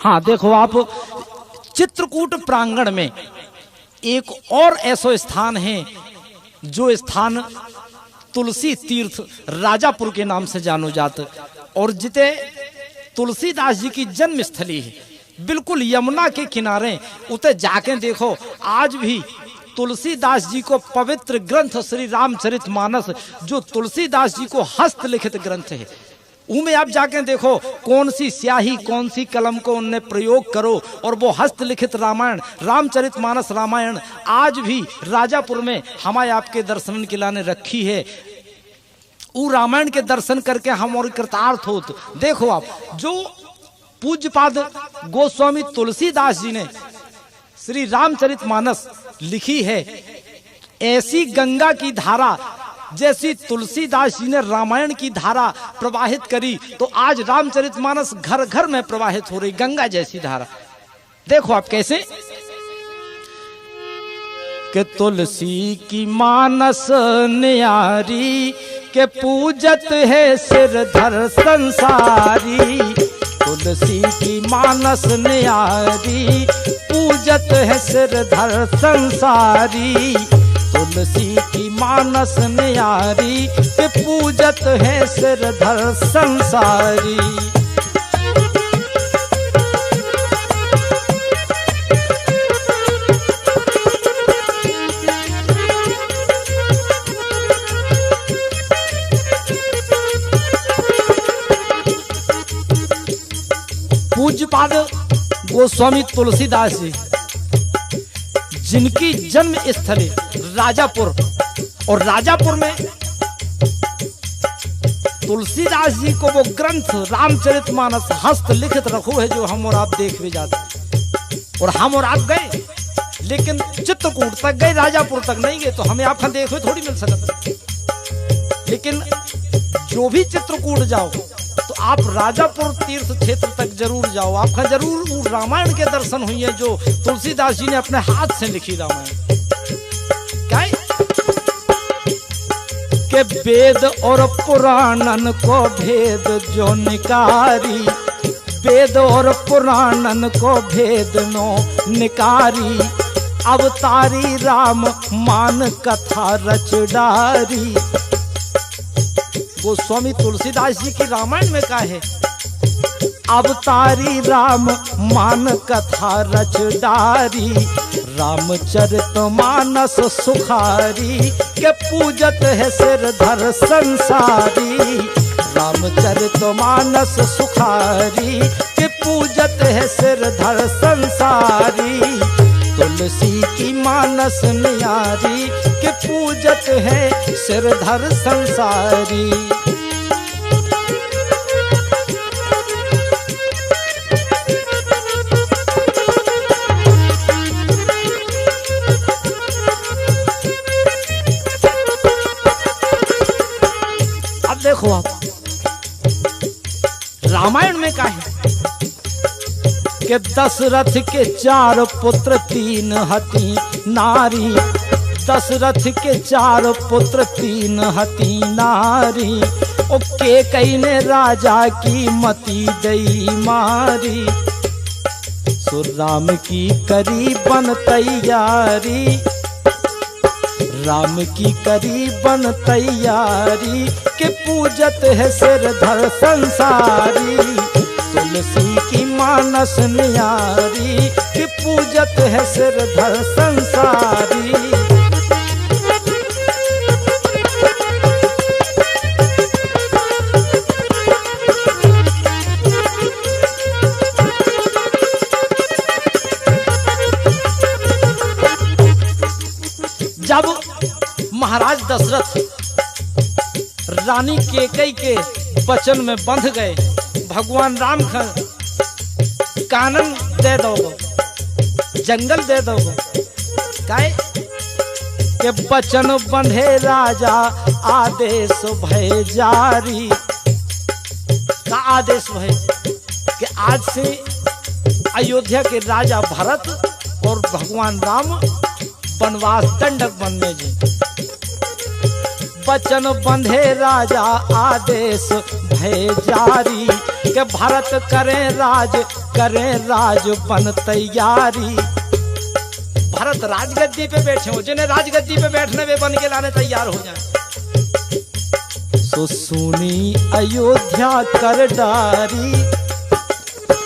हाँ देखो आप, चित्रकूट प्रांगण में एक और ऐसा स्थान है जो स्थान तुलसी तीर्थ राजापुर के नाम से जानो जात, और जिते तुलसीदास जी की जन्म स्थली है, बिल्कुल यमुना के किनारे। उते जाके देखो, आज भी तुलसीदास जी को पवित्र ग्रंथ श्री रामचरितमानस, जो तुलसीदास जी को हस्तलिखित ग्रंथ है, उनमें आप जाके देखो कौन सी स्याही कौन सी कलम को उनने प्रयोग करो, और वो हस्तलिखित रामायण रामचरितमानस रामायण आज भी राजापुर में हमारे आपके दर्शन के लाने रखी है। वो रामायण के दर्शन करके हम और कृतार्थ हो। देखो आप, जो पूज्यपाद गोस्वामी तुलसीदास जी ने श्री रामचरितमानस लिखी है, ऐसी गंगा की धारा जैसी तुलसीदास जी ने रामायण की धारा प्रवाहित करी, तो आज रामचरितमानस घर घर में प्रवाहित हो रही गंगा जैसी धारा। देखो आप कैसे कि तुलसी की मानस न्यारी के पूजत है सिरधर संसारी। तुलसी की मानस न्यारी पूजत है सिरधर संसारी। तुलसी की मानस न्यारी के पूजत है सिरधर संसारी। पूज्यपाद गोस्वामी तुलसीदास जी, जिनकी जन्म स्थली राजापुर, और राजापुर में तुलसीदास जी को वो ग्रंथ रामचरितमानस हस्तलिखित रखो है, जो हम और आप देख भी जाते। और हम और आप गए, लेकिन चित्रकूट तक गए, राजापुर तक नहीं गए, तो हमें आप देखो थोड़ी मिल सकता। लेकिन जो भी चित्रकूट जाओ तो आप राजापुर तीर्थ क्षेत्र तक जरूर जाओ, आपका जरूर वो रामायण के दर्शन हुई है जो तुलसीदास जी ने अपने हाथ से लिखी रामायण। क्या के वेद और पुराणन को भेद जो निकारी, वेद और पुराणन को भेद नो निकारी। अवतारी राम मान कथा रच डारी। गोस्वामी तुलसीदास जी की रामायण में क्या है? अवतारी राम मान कथा रच डारी। रामचरित मानस सुखारी के पूजत है सिरधर संसारी। रामचरित मानस सुखारी के पूजत है सिरधर संसारी। तुलसी की मानस न्यारी के पूजत है सिरधर संसारी। अब देखो आप, रामायण में क्या है कि दशरथ के 4 पुत्र 3 हती नारी। दशरथ के 4 पुत्र 3 हती नारी। ओ के कई ने राजा की मती दई मारी। सो राम की करी बन तैयारी। राम की करी बन तैयारी के पूजत है सिरधर संसारी। तुलसी की मानस न्यारी की पूजत है सिरधर संसारी। जब महाराज दशरथ रानी कैकेयी के वचन में बंध गए, भगवान राम कानन दे दोगो, जंगल दे दोगो, काहे के बचन बंधे राजा आदेश भय जारी। का आदेश भय कि आज से अयोध्या के राजा भरत और भगवान राम वनवास दंडक बनने जी। बचन बंधे राजा आदेश भय जारी। के भारत करें राज बन तैयारी। भारत राजगद्दी पे बैठे हो, जिन्हें राजगद्दी पे बैठने वे बन के लाने तैयार हो जाए। सो सुनी अयोध्या कर डारी,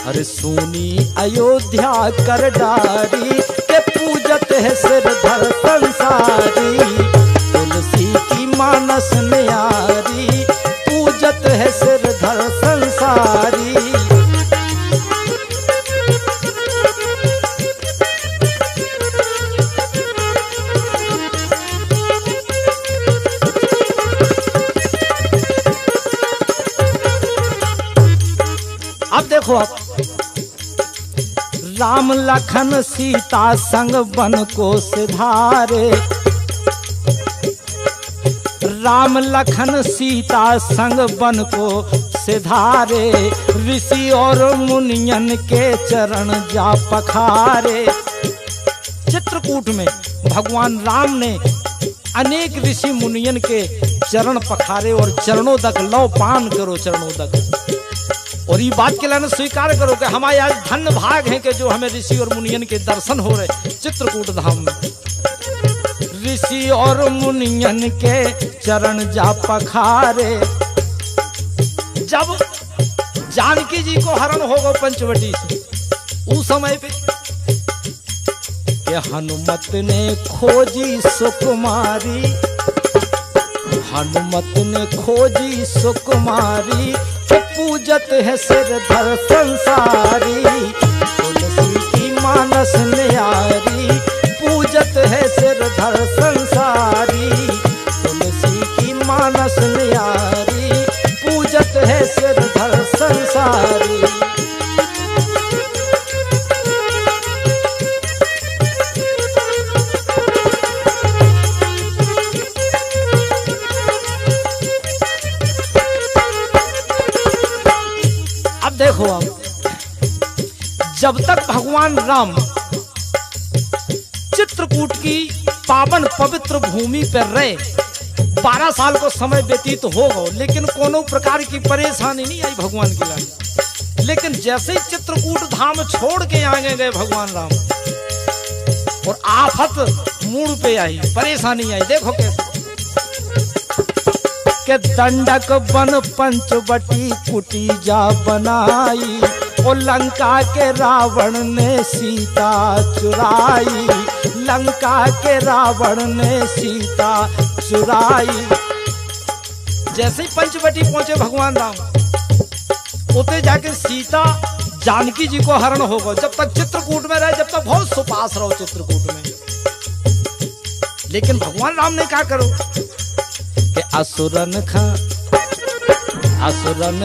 अरे सुनी अयोध्या कर डारी के पूजत है सिरधर संसारी। तुलसी की मानस न्यारी पूजत है सिरधर संसारी। अब देखो, आप राम लखन सीता संग बन को सिधारे। राम लखन सीता संग बन को सिधारे। ऋषि और मुनियन के चरण जा पखारे। चित्रकूट में भगवान राम ने अनेक ऋषि मुनियन के चरण पखारे और चरणों तक लो पान करो, चरणों तक। और ये बात के लाने स्वीकार करो कि हमारे आज धन्य भाग हैं कि जो हमें ऋषि और मुनियन के दर्शन हो रहे चित्रकूट धाम में। ऋषि और मुनियन के चरण जा पखारे। जब जानकी जी को हरण होगा पंचवटी से, उस समय पे कि हनुमत ने खोजी सुकुमारी। हनुमत ने खोजी सुकुमारी पूजत है सिरधर संसारी। तुलसी की मानस न्यारी पूजत है सिरधर संसारी। तुलसी की मानस न्यारी पूजत है सिरधर संसारी। देखो, आप जब तक भगवान राम चित्रकूट की पावन पवित्र भूमि पर रहे, 12 साल को समय व्यतीत हो गो, लेकिन कोनो प्रकार की परेशानी नहीं आई भगवान की लाने। लेकिन जैसे ही चित्रकूट धाम छोड़ के आगे गए भगवान राम, और आफत मूड पे आई, परेशानी आई। देखो कैसे के दंडक बन पंचवटी कुटी जा बनाई। और लंका के रावण ने सीता चुराई। लंका के रावण ने सीता चुराई। जैसे ही पंचवटी पहुंचे भगवान राम, उते जाके सीता जानकी जी को हरण होगा। जब तक चित्रकूट में रहे, जब तक बहुत सुपास रहो चित्रकूट में। लेकिन भगवान राम ने क्या करो कि असुरन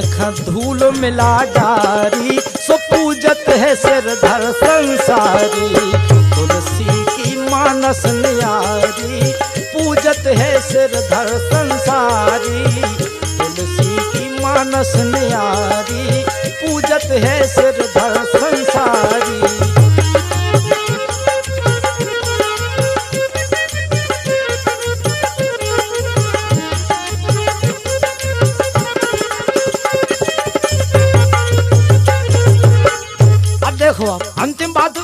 खा धूल मिला डारी। सो पूजत है सिरधर संसारी। तुलसी की मानस न्यारी पूजत है सिरधर संसारी। तुलसी की मानस न्यारी पूजत है सिरधर संसारी। देखो, आप अंतिम बात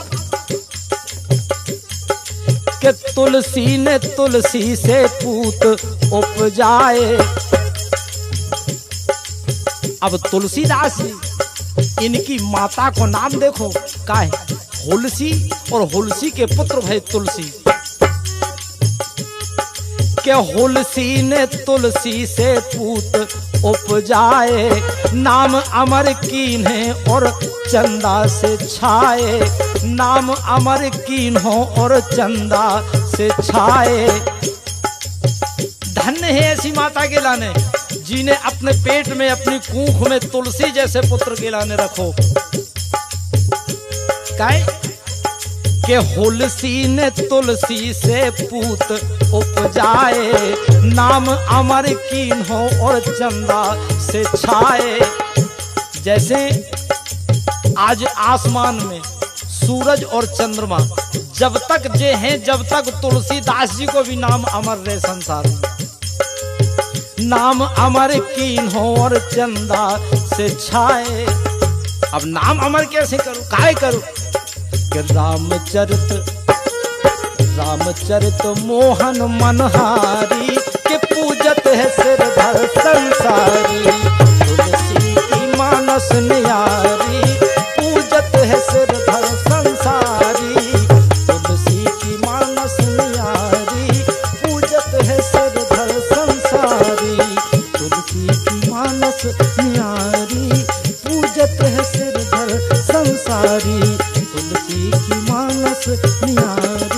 कि तुलसी ने तुलसी से पूत उपजाए। अब तुलसीदास जी, इनकी माता को नाम देखो क्या है, हुलसी। और हुलसी के पुत्र भाई तुलसी। के हुलसी ने तुलसी से पूत उपजाए। नाम अमर कीन्हे और चंदा से छाए। नाम अमर कीन्हो और चंदा से छाए। धन्य है ऐसी माता के लाने जिन्हें अपने पेट में, अपनी कूख में तुलसी जैसे पुत्र के लाने रखो। काय के हुलसी ने तुलसी से पूत उपजाए। नाम अमर कीन्हो और चंदा से छाए। जैसे आज आसमान में सूरज और चंद्रमा जब तक जे हैं, जब तक तुलसीदास जी को भी नाम अमर रहे संसार में। नाम अमर कीन्हो और चंदा से छाए। अब नाम अमर कैसे करूं, काय करूं कि रामचरित मोहन मनहारी के पूजत है सिरधर संसारी। तुलसी की मानस न्यारी पूजत है सिरधर संसारी। तुलसी की मानस न्यारी पूजत है सिरधर संसारी। तुलसी की मानस न्यारी पूजत है सिरधर संसारी। तुलसी की मानस न्यारी।